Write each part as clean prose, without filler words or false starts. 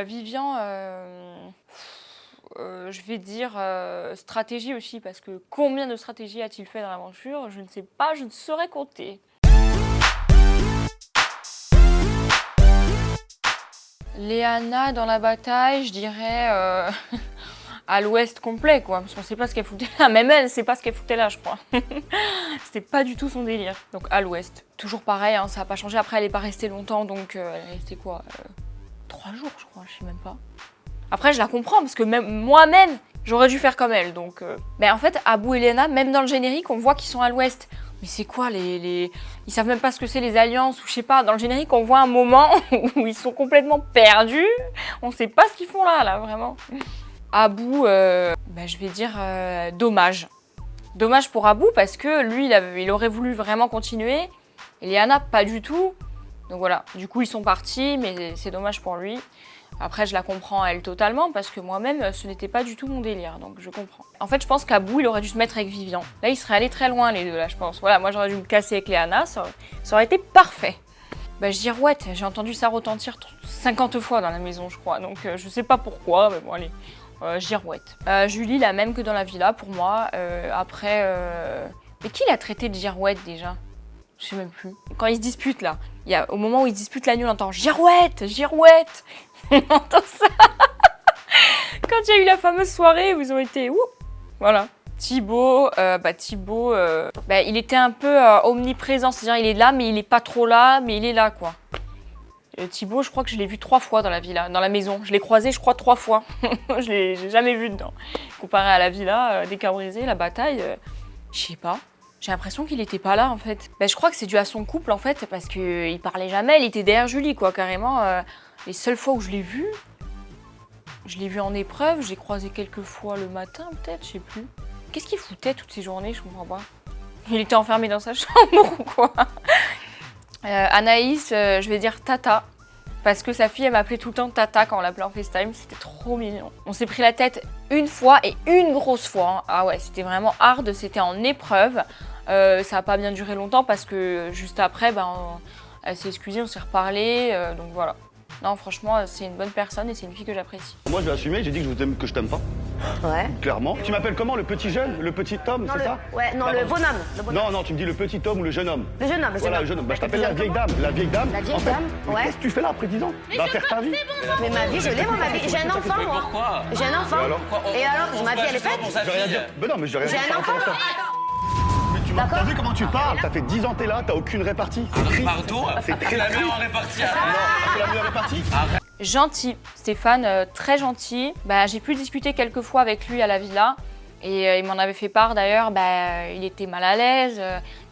Vivian, je vais dire stratégie aussi, parce que combien de stratégies a-t-il fait dans l'aventure? Je ne sais pas, je ne saurais compter. Léana dans la bataille, je dirais à l'ouest complet, quoi, parce qu'on sait pas ce qu'elle foutait là. Même elle sait pas ce qu'elle foutait là, je crois. C'était pas du tout son délire. Donc à l'ouest. Toujours pareil, hein, ça a pas changé. Après, elle est pas restée longtemps, donc elle est restée quoi 3 jours, je crois, je sais même pas. Après, je la comprends, parce que même moi-même, j'aurais dû faire comme elle, donc... Mais en fait, Abou et Léana, même dans le générique, on voit qu'ils sont à l'ouest. Mais c'est quoi les... Ils savent même pas ce que c'est les alliances, ou je sais pas. Dans le générique, on voit un moment où ils sont complètement perdus. On sait pas ce qu'ils font là, vraiment. Abou, je vais dire dommage. Dommage pour Abou, parce que lui, il aurait voulu vraiment continuer. Et Léana, pas du tout. Donc voilà, du coup, ils sont partis, mais c'est dommage pour lui. Après, je la comprends, elle, totalement, parce que moi-même, ce n'était pas du tout mon délire, donc je comprends. En fait, je pense qu'Abou, il aurait dû se mettre avec Vivian. Là, il serait allé très loin, les deux, là, je pense. Voilà, moi, j'aurais dû me casser avec Léana, ça aurait été parfait. Bah, Girouette, j'ai entendu ça retentir 50 fois dans la maison, je crois, donc je sais pas pourquoi, mais bon, allez. Girouette. Julie, la même que dans la villa, pour moi. Mais qui l'a traité de Girouette, déjà? Je sais même plus. Quand ils se disputent, là, au moment où ils se disputent la nuit, on entend « Girouette, Girouette !» On entend ça. Quand il y a eu la fameuse soirée où ils ont été... Ouh, voilà. Thibaut, il était un peu omniprésent. C'est-à-dire, il est là, mais il est pas trop là, mais il est là, quoi. Thibaut, je crois que je l'ai vu 3 fois dans la villa, dans la maison. Je l'ai croisé, je crois, 3 fois. J'ai jamais vu dedans. Comparé à la villa, des cœurs brisés, la bataille, je sais pas. J'ai l'impression qu'il était pas là, en fait. Je crois que c'est dû à son couple, en fait, parce qu'il parlait jamais. Il était derrière Julie, quoi, carrément. Les seules fois où je l'ai vu en épreuve. J'ai croisé quelques fois le matin, peut-être, je sais plus. Qu'est-ce qu'il foutait toutes ces journées, je comprends pas. Il était enfermé dans sa chambre ou quoi? Anaïs, je vais dire Tata. Parce que sa fille, elle m'appelait tout le temps Tata quand on l'appelait en FaceTime. C'était trop mignon. On s'est pris la tête une fois et une grosse fois. Hein. Ah ouais, c'était vraiment hard. C'était en épreuve. Ça n'a pas bien duré longtemps parce que juste après, elle s'est excusée, on s'est reparlé. Donc voilà. Non, franchement, c'est une bonne personne et c'est une fille que j'apprécie. Moi, je vais assumer, j'ai dit que je t'aime pas. Ouais. Clairement. Tu m'appelles comment? Le petit jeune? Le petit homme, c'est ça? Ouais, non, le bonhomme. Non, tu me dis le petit homme ou le jeune homme. Le jeune homme, Voilà, le jeune homme. Je t'appelle la vieille dame. La vieille dame. La vieille en fait, dame, mais ouais. qu'est-ce que tu fais là après 10 ans? Va faire ta vie. Mais ma vie, je l'ai, moi, ma vie. J'ai un enfant, moi. Pourquoi? J'ai un enfant. Et alors, ma vie, elle est faite. Je vais rien dire. Mais non, mais je vais rien J'ai dire. un par enfant. rapport à ça. Mais t'as vu comment tu parles? Ça fait 10 ans que t'es là, t'as aucune répartie. C'est triste. Pardon? C'est très la triste. meilleure répartie. Non, c'est la meilleure répartie. Gentil, Stéphane, très gentil. J'ai pu discuter quelques fois avec lui à la villa. Et il m'en avait fait part d'ailleurs, il était mal à l'aise,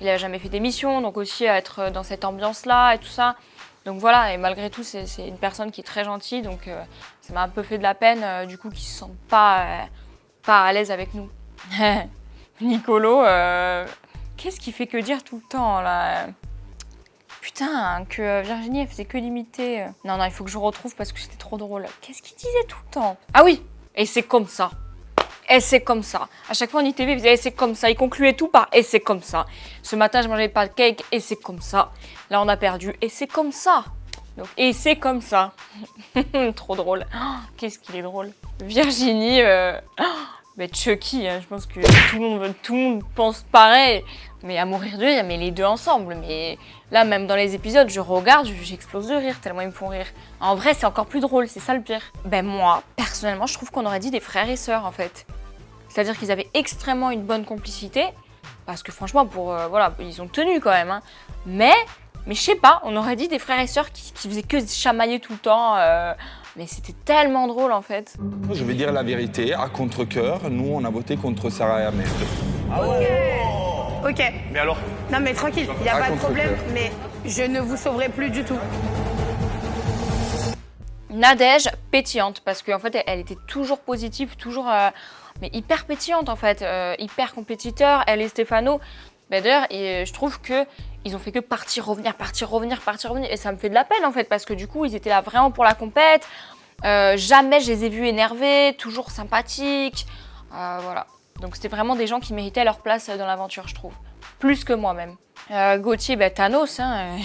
il n'avait jamais fait d'émission, donc aussi à être dans cette ambiance-là et tout ça. Donc voilà, et malgré tout, c'est une personne qui est très gentille, donc ça m'a un peu fait de la peine, du coup, qu'il ne se sente pas à l'aise avec nous. Nicolo, qu'est-ce qu'il fait que dire tout le temps, là? Putain, que Virginie, elle faisait que l'imiter. Non, il faut que je retrouve parce que c'était trop drôle. Qu'est-ce qu'il disait tout le temps? Ah oui, et c'est comme ça. Et c'est comme ça. À chaque fois en ITV, il faisait et c'est comme ça. Il concluait tout par et c'est comme ça. Ce matin, je mangeais pas de cake et c'est comme ça. Là, on a perdu et c'est comme ça. Donc, et c'est comme ça. Trop drôle. Oh, qu'est-ce qu'il est drôle. Virginie, Chucky, hein, je pense que tout le monde pense pareil. Mais à mourir de rire, mais les deux ensemble. Mais là, même dans les épisodes, je regarde, j'explose de rire, tellement ils me font rire. En vrai, c'est encore plus drôle, c'est ça le pire. Moi, personnellement, je trouve qu'on aurait dit des frères et sœurs, en fait. C'est-à-dire qu'ils avaient extrêmement une bonne complicité. Parce que franchement, ils ont tenu quand même. Hein. Mais je sais pas, on aurait dit des frères et sœurs qui faisaient que se chamailler tout le temps. Mais c'était tellement drôle, en fait. Je vais dire la vérité, à contre-cœur, nous, on a voté contre Sarah et Ahmed. Ah ouais. Ok. Mais alors? Non, mais tranquille, il n'y a pas de problème, mais je ne vous sauverai plus du tout. Nadège, pétillante, parce qu'en fait, elle était toujours positive, toujours... mais hyper pétillante, en fait, hyper compétiteur, elle et Stéphano. D'ailleurs, je trouve qu'ils ont fait que partir, revenir, et ça me fait de la peine, en fait, parce que du coup, ils étaient là vraiment pour la compète. Jamais je les ai vus énervés, toujours sympathiques, voilà. Donc c'était vraiment des gens qui méritaient leur place dans l'aventure, je trouve. Plus que moi-même. Gauthier, Thanos, hein.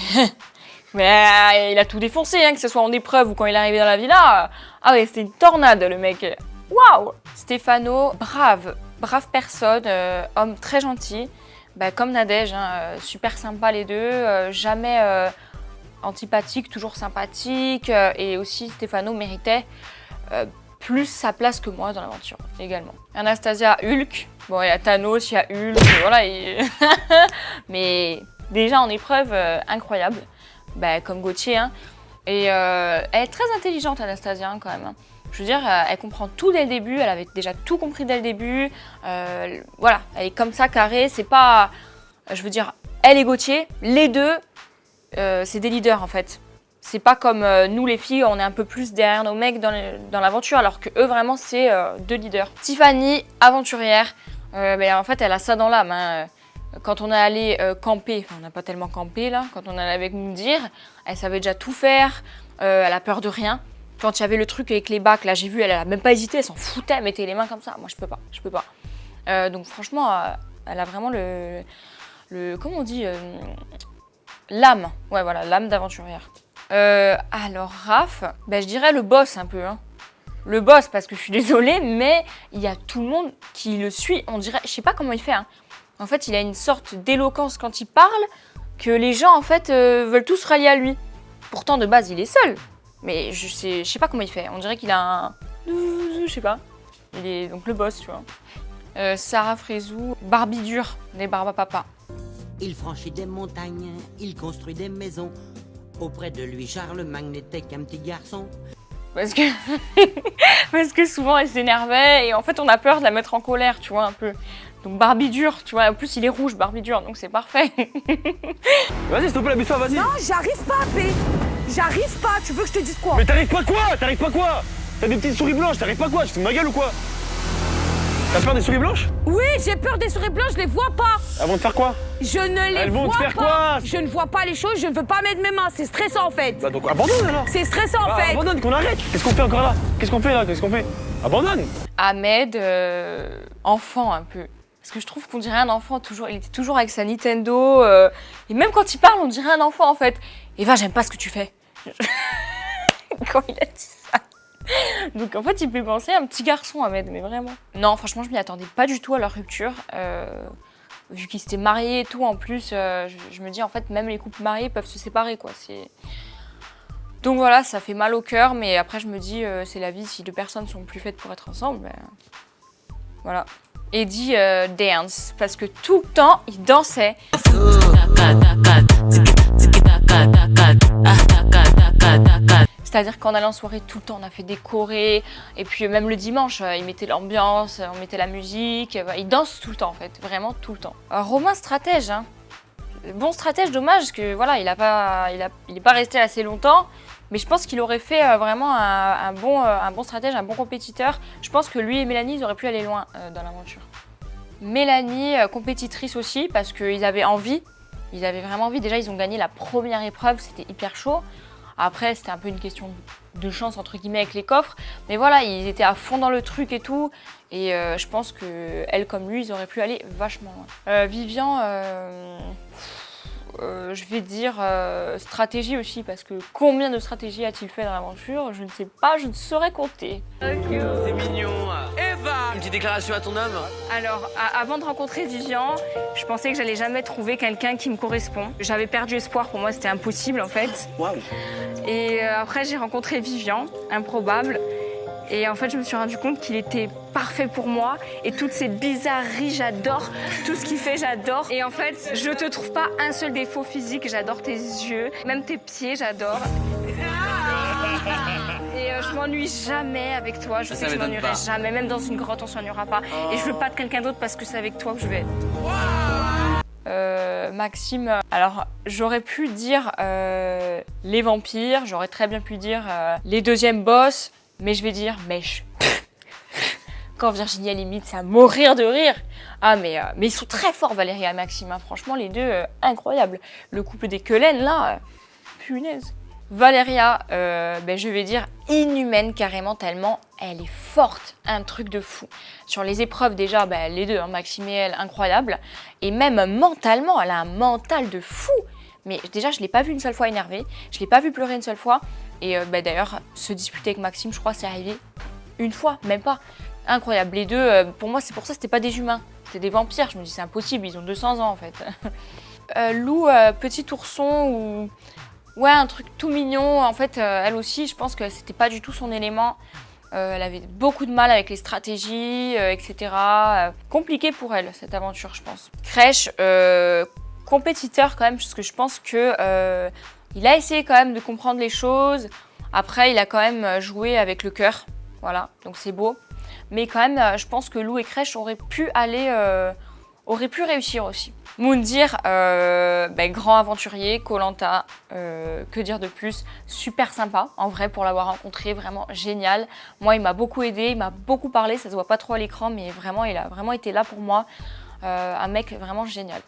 Mais il a tout défoncé, hein, que ce soit en épreuve ou quand il est arrivé dans la villa. Ah ouais, c'était une tornade, le mec. Waouh! Stéphano, brave personne, homme très gentil. Bah, comme Nadège, hein, super sympa les deux, jamais antipathique, toujours sympathique. Et aussi, Stéphano méritait plus sa place que moi dans l'aventure, également. Anastasia, Hulk. Bon, il y a Thanos, il y a Hulk, voilà. Mais déjà en épreuve, incroyable. Bah, comme Gauthier. Hein. Et elle est très intelligente, Anastasia, hein, quand même. Hein. Je veux dire, elle comprend tout dès le début, elle avait déjà tout compris dès le début. Voilà, elle est comme ça, carrée. C'est pas... Je veux dire, elle et Gauthier, les deux, c'est des leaders, en fait. C'est pas comme nous les filles, on est un peu plus derrière nos mecs dans l'aventure, alors que eux vraiment c'est deux leaders. Tiffany, aventurière, en fait elle a ça dans l'âme. Hein. Quand on est allé camper, enfin on n'a pas tellement campé là, quand on est allé avec Moundir, elle savait déjà tout faire, elle a peur de rien. Quand il y avait le truc avec les bacs, là j'ai vu, elle a même pas hésité, elle s'en foutait, elle mettait les mains comme ça. Moi je peux pas. Donc franchement, elle a vraiment comment on dit, l'âme. Ouais voilà, l'âme d'aventurière. Alors Raph, je dirais le boss un peu. Hein. Le boss parce que je suis désolée, mais il y a tout le monde qui le suit. On dirait, je sais pas comment il fait. Hein. En fait, il a une sorte d'éloquence quand il parle que les gens en fait veulent tous se rallier à lui. Pourtant de base il est seul, mais je sais pas comment il fait. On dirait qu'il a un, je sais pas. Il est donc le boss, tu vois. Sarah Frézou, Barbie dure, des Barbapapa. Il franchit des montagnes, il construit des maisons. Auprès de lui, Charlemagne n'était qu'un petit garçon. Parce que souvent elle s'énervait et en fait on a peur de la mettre en colère, tu vois, un peu. Donc Barbie dure, tu vois, en plus il est rouge, Barbie dure, donc c'est parfait. Vas-y, s'il te plaît, abuse-toi, vas-y. Non, j'arrive pas, P. J'arrive pas, tu veux que je te dise quoi? Mais t'arrives pas quoi? T'arrives pas quoi? T'as des petites souris blanches, t'arrives pas quoi? Tu te fous de ma gueule ou quoi? T'as peur des souris blanches? Oui, j'ai peur des souris blanches, je les vois pas. Elles vont te faire quoi? Je ne les Elles vont vois te faire pas. quoi? Je ne vois pas les choses, je ne veux pas mettre mes mains, c'est stressant en fait. Bah donc abandonne alors. C'est stressant en fait. Abandonne, qu'on arrête. Qu'est-ce qu'on fait encore là? Qu'est-ce qu'on fait là? Qu'est-ce qu'on fait? Abandonne. Ahmed, enfant un peu. Parce que je trouve qu'on dirait un enfant toujours. Il était toujours avec sa Nintendo. Et même quand il parle, on dirait un enfant en fait. Eva, j'aime pas ce que tu fais. Quand il a dit ça. Donc en fait, il peut penser à un petit garçon, Ahmed, mais vraiment. Non, franchement, je m'y attendais pas du tout à leur rupture. Vu qu'ils s'étaient mariés et tout, en plus, je me dis en fait, même les couples mariés peuvent se séparer, quoi. Donc voilà, ça fait mal au cœur, mais après je me dis, c'est la vie, si deux personnes sont plus faites pour être ensemble, voilà. Eddie dance, parce que tout le temps, il dansait. C'est-à-dire qu'en allant en soirée, tout le temps, on a fait des chorés. Et puis même le dimanche, ils mettaient l'ambiance, on mettait la musique. Ils dansent tout le temps, en fait. Vraiment tout le temps. Romain, stratège. Hein. Bon stratège, dommage que voilà, il est pas resté assez longtemps. Mais je pense qu'il aurait fait vraiment un bon stratège, un bon compétiteur. Je pense que lui et Mélanie, ils auraient pu aller loin dans l'aventure. Mélanie, compétitrice aussi, parce qu'ils avaient envie. Ils avaient vraiment envie. Déjà, ils ont gagné la première épreuve, c'était hyper chaud. Après, c'était un peu une question de chance, entre guillemets, avec les coffres. Mais voilà, ils étaient à fond dans le truc et tout. Et je pense qu'elle, comme lui, ils auraient pu aller vachement loin. Vivian, je vais dire stratégie aussi, parce que combien de stratégies a-t-il fait dans l'aventure? Je ne sais pas, je ne saurais compter. C'est mignon. Eva, une petite déclaration à ton homme. Alors, avant de rencontrer Vivian, je pensais que j'allais jamais trouver quelqu'un qui me correspond. J'avais perdu espoir, pour moi c'était impossible en fait. Waouh. Et après j'ai rencontré Vivian, improbable. Et en fait je me suis rendu compte qu'il était parfait pour moi. Et toutes ces bizarreries, j'adore. Tout ce qu'il fait, j'adore. Et en fait, je te trouve pas un seul défaut physique. J'adore tes yeux, même tes pieds, j'adore. Et je m'ennuie jamais avec toi. Je sais que je m'ennuierai jamais. Même dans une grotte, on s'ennuiera pas. Et je veux pas de quelqu'un d'autre parce que c'est avec toi que je vais être. Maxime, alors j'aurais pu dire les vampires, j'aurais très bien pu dire les deuxièmes boss, mais je vais dire mèche. Quand Virginie limite, c'est à mourir de rire. Ah mais ils sont très forts, Valéria et Maxime, hein. Franchement les deux, incroyables. Le couple des Quelen là, punaise. Valéria, je vais dire inhumaine carrément, tellement elle est forte, un truc de fou. Sur les épreuves déjà, les deux, hein, Maxime et elle, incroyables. Et même mentalement, elle a un mental de fou. Mais déjà, je l'ai pas vu une seule fois énervé, je l'ai pas vu pleurer une seule fois. Et d'ailleurs, se disputer avec Maxime, je crois, c'est arrivé une fois, même pas. Incroyable. Les deux, pour moi, c'est pour ça, c'était pas des humains, c'était des vampires. Je me dis, c'est impossible, ils ont 200 ans en fait. Lou, petit ourson ou ouais, un truc tout mignon. En fait, elle aussi, je pense que c'était pas du tout son élément. Elle avait beaucoup de mal avec les stratégies, etc. Compliqué pour elle, cette aventure, je pense. Crèche, compétiteur quand même, parce que je pense que il a essayé quand même de comprendre les choses. Après, il a quand même joué avec le cœur. Voilà, donc c'est beau. Mais quand même, je pense que Lou et Crèche auraient pu réussir aussi. Moundir, grand aventurier, Koh-Lanta, que dire de plus, super sympa, en vrai, pour l'avoir rencontré, vraiment génial. Moi, il m'a beaucoup aidé, il m'a beaucoup parlé, ça se voit pas trop à l'écran, mais vraiment, il a vraiment été là pour moi. Un mec vraiment génial.